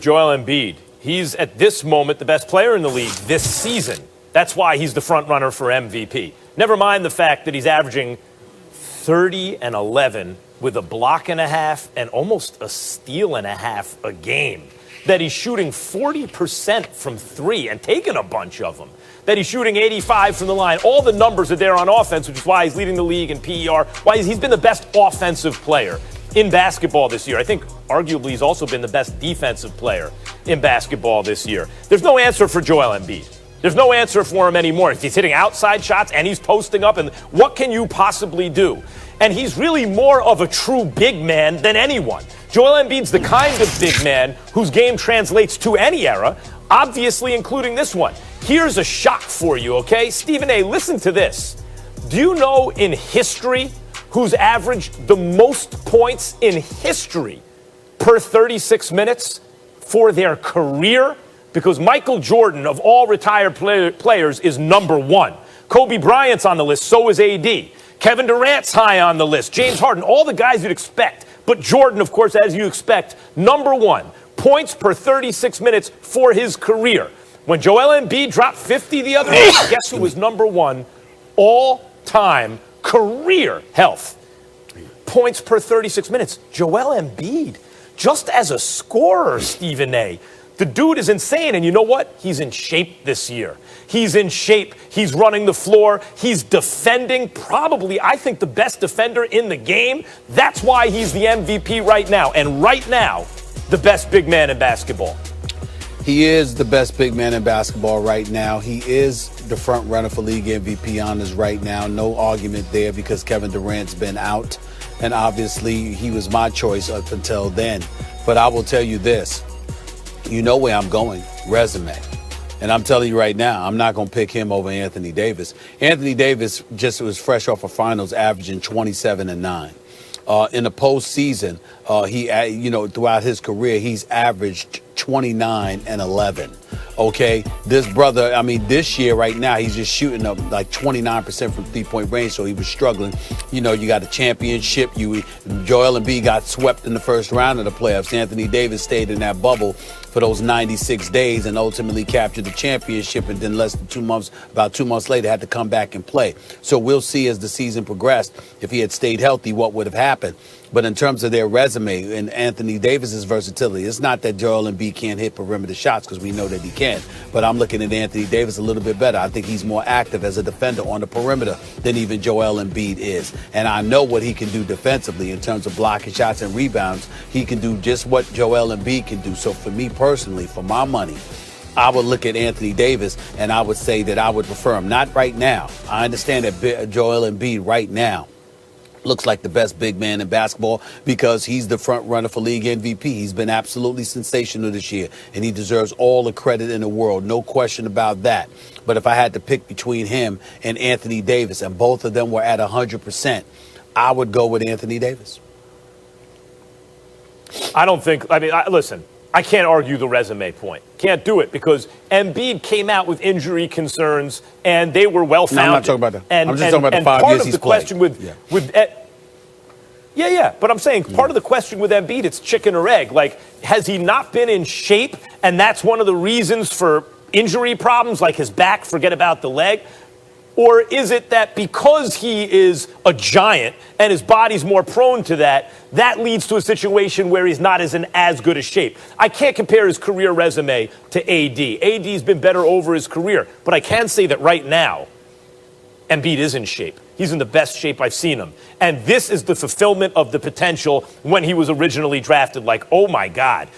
Joel Embiid, he's at this moment the best player in the league this season. That's why he's the front runner for MVP. Never mind the fact that he's averaging 30 and 11 with a block and a half and almost a steal and a half a game. That he's shooting 40% from three and taking a bunch of them. That he's shooting 85 from the line. All the numbers are there on offense, which is why he's leading the league in PER, why he's been the best offensive player in basketball this year. I think arguably he's also been the best defensive player in basketball this year. There's no answer for Joel Embiid. There's no answer for him anymore. He's hitting outside shots and he's posting up, and what can you possibly do? And he's really more of a true big man than anyone. Joel Embiid's the kind of big man whose game translates to any era, obviously including this one. Here's a shock for you, okay? Stephen A., listen to this. Do you know in history who's averaged the most points in history per 36 minutes for their career? Because Michael Jordan, of all retired players, is number one. Kobe Bryant's on the list, so is AD. Kevin Durant's high on the list. James Harden, all the guys you'd expect. But Jordan, of course, as you expect, number one. Points per 36 minutes for his career. When Joel Embiid dropped 50 the other day, guess who was number one all-time career health? Points per 36 minutes. Joel Embiid. Just as a scorer, Stephen A., the dude is insane, and you know what? He's in shape this year. He's in shape. He's running the floor. He's defending, probably, I think, the best defender in the game. That's why he's the MVP right now. And right now, the best big man in basketball. He is the best big man in basketball right now. He is the front runner for league MVP honors right now. No argument there because Kevin Durant's been out. And obviously, he was my choice up until then. But I will tell you this. You know where I'm going, resume. And I'm telling you right now, I'm not going to pick him over Anthony Davis. Anthony Davis just was fresh off of finals, averaging 27 and 9. In the postseason, throughout his career, he's averaged 29 and 11. Okay, this brother, this year right now, he's just shooting up like 29% from three-point range, so he was struggling. You know, you got a championship. Joel Embiid got swept in the first round of the playoffs. Anthony Davis stayed in that bubble for those 96 days and ultimately captured the championship, and then about 2 months later, had to come back and play. So we'll see as the season progressed, if he had stayed healthy, what would have happened. But in terms of their resume and Anthony Davis's versatility, it's not that Joel Embiid can't hit perimeter shots, because we know that he can. But I'm looking at Anthony Davis a little bit better. I think he's more active as a defender on the perimeter than even Joel Embiid is. And I know what he can do defensively in terms of blocking shots and rebounds. He can do just what Joel Embiid can do. So for me personally, for my money, I would look at Anthony Davis and I would say that I would prefer him. Not right now. I understand that Joel Embiid right now looks like the best big man in basketball because he's the front runner for league MVP. He's been absolutely sensational this year, and he deserves all the credit in the world. No question about that. But if I had to pick between him and Anthony Davis, and both of them were at 100%, I would go with Anthony Davis. Listen, I can't argue the resume point. Can't do it because Embiid came out with injury concerns and they were well-founded. No, I'm not talking about that. I'm just talking about the 5 years he's played. But I'm saying part of the question with Embiid, it's chicken or egg. Like, has he not been in shape? And that's one of the reasons for injury problems, like his back, forget about the leg. Or is it that because he is a giant and his body's more prone to that, that leads to a situation where he's not in as good a shape? I can't compare his career resume to AD. AD's been better over his career. But I can say that right now, Embiid is in shape. He's in the best shape I've seen him. And this is the fulfillment of the potential when he was originally drafted. Like, oh, my God.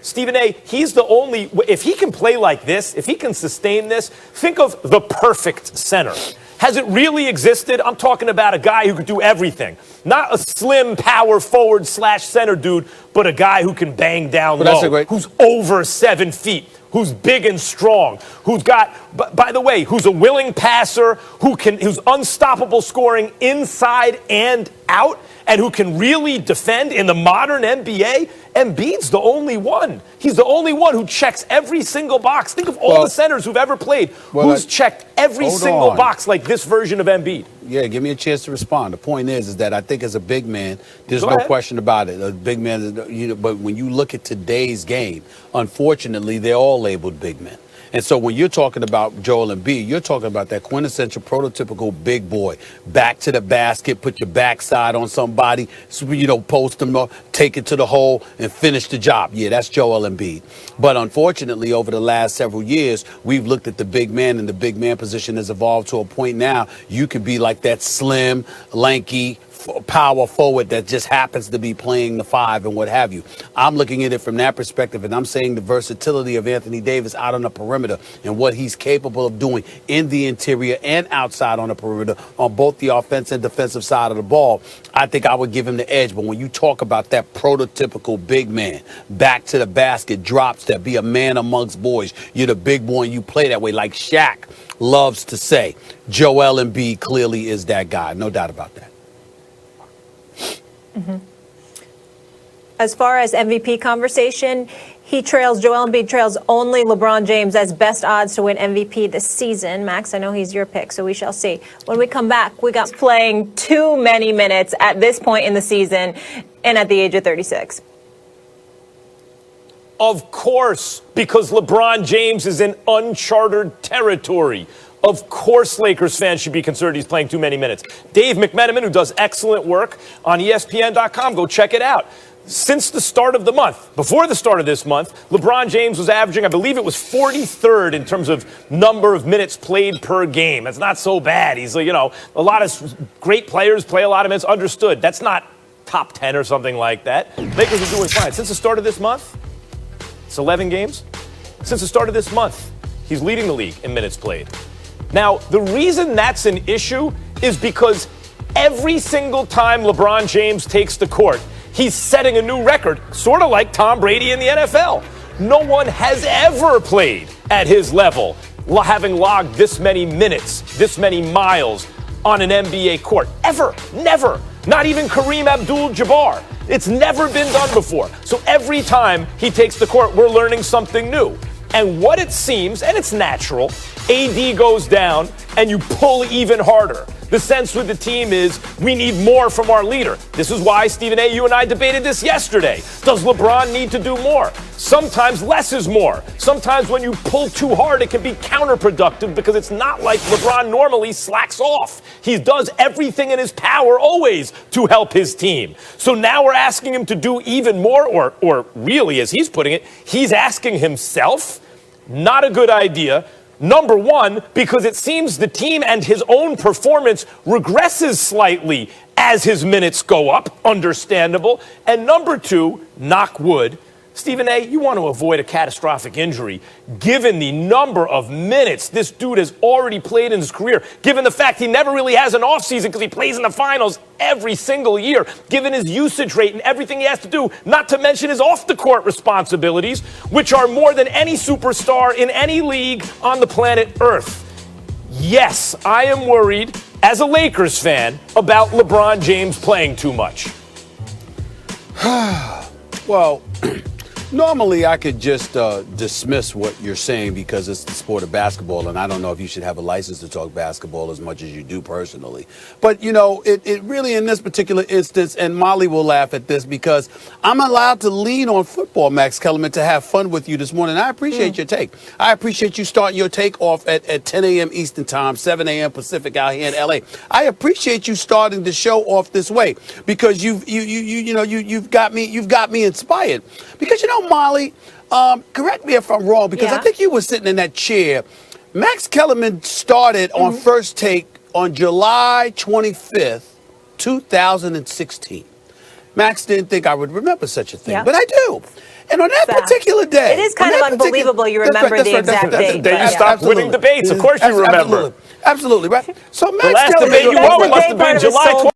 Stephen A., he's the only, if he can play like this, if he can sustain this, think of the perfect center. Has it really existed? I'm talking about a guy who could do everything. Not a slim power forward / center dude, but a guy who can bang down low, who's over 7 feet, who's big and strong, who's got, by the way, who's a willing passer, who's unstoppable scoring inside and out, and who can really defend in the modern NBA. Embiid's the only one. He's the only one who checks every single box. Think of all the centers who've ever played who's checked every single box like this version of Embiid. Yeah, give me a chance to respond. The point is that I think as a big man, there's Go no ahead. question about it. A big man, but when you look at today's game, unfortunately, they're all labeled big men. And so when you're talking about Joel Embiid, you're talking about that quintessential prototypical big boy. Back to the basket, put your backside on somebody, post them up, take it to the hole, and finish the job. Yeah, that's Joel Embiid. But unfortunately, over the last several years, we've looked at the big man, and the big man position has evolved to a point now you could be like that slim, lanky, power forward that just happens to be playing the five and what have you. I'm looking at it from that perspective, and I'm saying the versatility of Anthony Davis out on the perimeter and what he's capable of doing in the interior and outside on the perimeter on both the offense and defensive side of the ball. I think I would give him the edge. But when you talk about that prototypical big man, back to the basket, drop step, be a man amongst boys, you're the big boy and you play that way, like Shaq loves to say. Joel Embiid clearly is that guy. No doubt about that. Mm-hmm. As far as MVP conversation, Joel Embiid trails only LeBron James as best odds to win MVP this season. Max, I know he's your pick, so we shall see. When we come back, we got playing too many minutes at this point in the season and at the age of 36. Of course, because LeBron James is in uncharted territory. Of course, Lakers fans should be concerned he's playing too many minutes. Dave McMenamin, who does excellent work on ESPN.com, go check it out. Since the start of the month, before the start of this month, LeBron James was averaging, I believe it was 43rd in terms of number of minutes played per game. That's not so bad. He's, a lot of great players play a lot of minutes, understood. That's not top 10 or something like that. Lakers are doing fine. Since the start of this month, it's 11 games. Since the start of this month, he's leading the league in minutes played. Now, the reason that's an issue is because every single time LeBron James takes the court, he's setting a new record, sort of like Tom Brady in the NFL. No one has ever played at his level, having logged this many minutes, this many miles on an NBA court. Ever. Never. Not even Kareem Abdul-Jabbar. It's never been done before. So every time he takes the court, we're learning something new. And what it seems, and it's natural, AD goes down and you pull even harder. The sense with the team is we need more from our leader. This is why, Stephen A., you and I debated this yesterday. Does LeBron need to do more? Sometimes less is more. Sometimes when you pull too hard, it can be counterproductive because it's not like LeBron normally slacks off. He does everything in his power always to help his team. So now we're asking him to do even more, or really, as he's putting it, he's asking himself. Not a good idea. Number one, because it seems the team and his own performance regresses slightly as his minutes go up. Understandable. And number two, knock wood. Stephen A., you want to avoid a catastrophic injury. Given the number of minutes this dude has already played in his career, given the fact he never really has an offseason because he plays in the finals every single year, given his usage rate and everything he has to do, not to mention his off-the-court responsibilities, which are more than any superstar in any league on the planet Earth. Yes, I am worried, as a Lakers fan, about LeBron James playing too much. Well, normally I could just dismiss what you're saying because it's the sport of basketball, and I don't know if you should have a license to talk basketball as much as you do personally. But, it really in this particular instance, and Molly will laugh at this because I'm allowed to lean on football, Max Kellerman, to have fun with you this morning. I appreciate your take. I appreciate you starting your take off at 10 a.m. Eastern time, 7 a.m. Pacific out here in L.A. I appreciate you starting the show off this way because you've got me inspired. Because, Molly, correct me if I'm wrong, because I think you were sitting in that chair. Max Kellerman started on First Take on July 25th, 2016. Max didn't think I would remember such a thing, but I do. And on that particular day. It is kind of unbelievable you remember the exact date. The day you stopped winning debates. Of course you remember. Absolutely, right? So Max the last Kellerman, debate you won must have been July 20th.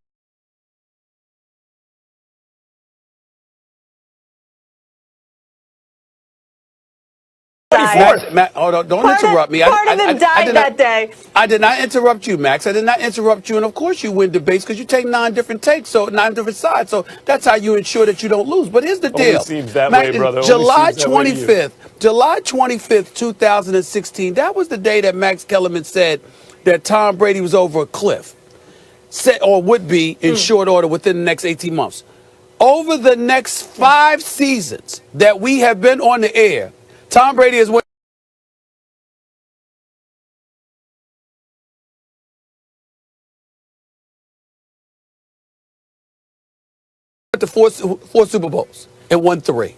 Max, don't interrupt me. Part of him died that day. I did not interrupt you, Max. I did not interrupt you. And of course you win debates because you take 9 different takes, so 9 different sides. So that's how you ensure that you don't lose. But here's the deal. Only seems that way, brother. July 25th, 2016, that was the day that Max Kellerman said that Tom Brady was over a cliff. said or would be in short order within the next 18 months. Over the next 5 seasons that we have been on the air, Tom Brady has won to four Super Bowls and won 3.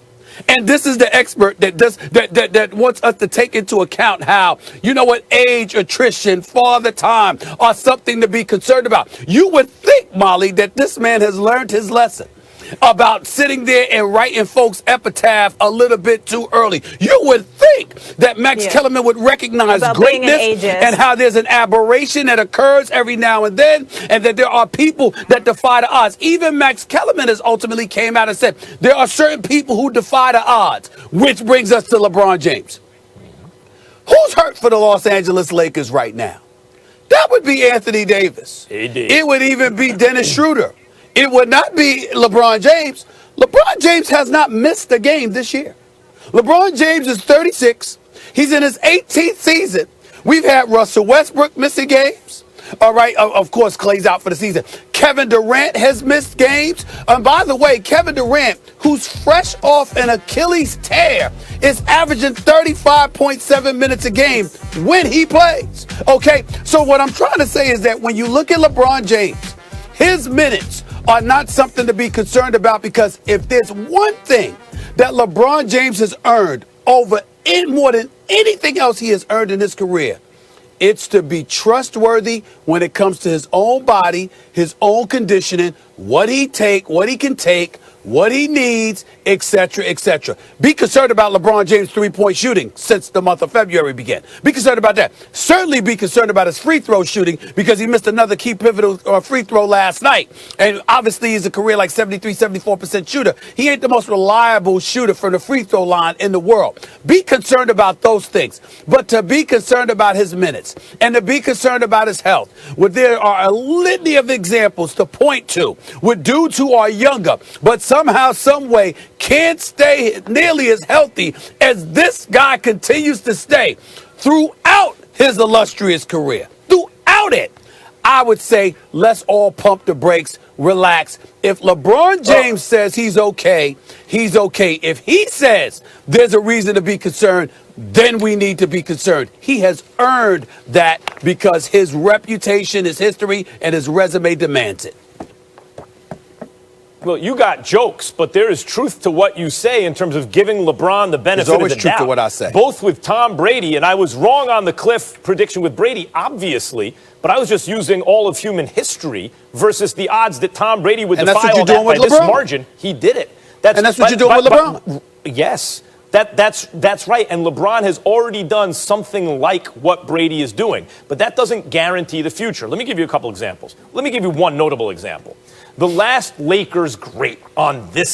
And this is the expert that wants us to take into account how, you know what, age, attrition, father time are something to be concerned about. You would think, Molly, that this man has learned his lesson about sitting there and writing folks' epitaph a little bit too early. You would think that Max Kellerman would recognize about greatness and how there's an aberration that occurs every now and then, and that there are people that defy the odds. Even Max Kellerman has ultimately came out and said there are certain people who defy the odds, which brings us to LeBron James. Who's hurt for the Los Angeles Lakers right now? That would be Anthony Davis. It would even be Dennis Schroeder. It would not be LeBron James. LeBron James has not missed a game this year. LeBron James is 36. He's in his 18th season. We've had Russell Westbrook missing games. All right, of course, Clay's out for the season. Kevin Durant has missed games. And by the way, Kevin Durant, who's fresh off an Achilles tear, is averaging 35.7 minutes a game when he plays. Okay, so what I'm trying to say is that when you look at LeBron James, his minutes are not something to be concerned about, because if there's one thing that LeBron James has earned over more than anything else he has earned in his career, it's to be trustworthy when it comes to his own body, his own conditioning, what he can take, what he needs, etc., etc. Be concerned about LeBron James' three-point shooting since the month of February began. Be concerned about that. Certainly be concerned about his free throw shooting, because he missed another key pivotal free throw last night. And obviously he's a career like 73, 74% shooter. He ain't the most reliable shooter from the free throw line in the world. Be concerned about those things. But to be concerned about his minutes and to be concerned about his health, where there are a litany of examples to point to with dudes who are younger, but somehow, some way can't stay nearly as healthy as this guy continues to stay throughout his illustrious career. Throughout it, I would say let's all pump the brakes, relax. If LeBron James says he's okay, he's okay. If he says there's a reason to be concerned, then we need to be concerned. He has earned that because his reputation, his history, and his resume demands it. Well, you got jokes, but there is truth to what you say in terms of giving LeBron the benefit of the doubt. There's always truth to what I say. Both with Tom Brady, and I was wrong on the cliff prediction with Brady, obviously, but I was just using all of human history versus the odds that Tom Brady would defy all that by this margin. He did it. And that's what you're doing with LeBron. Yes. That's right. And LeBron has already done something like what Brady is doing. But that doesn't guarantee the future. Let me give you a couple examples. Let me give you one notable example. The last Lakers great on this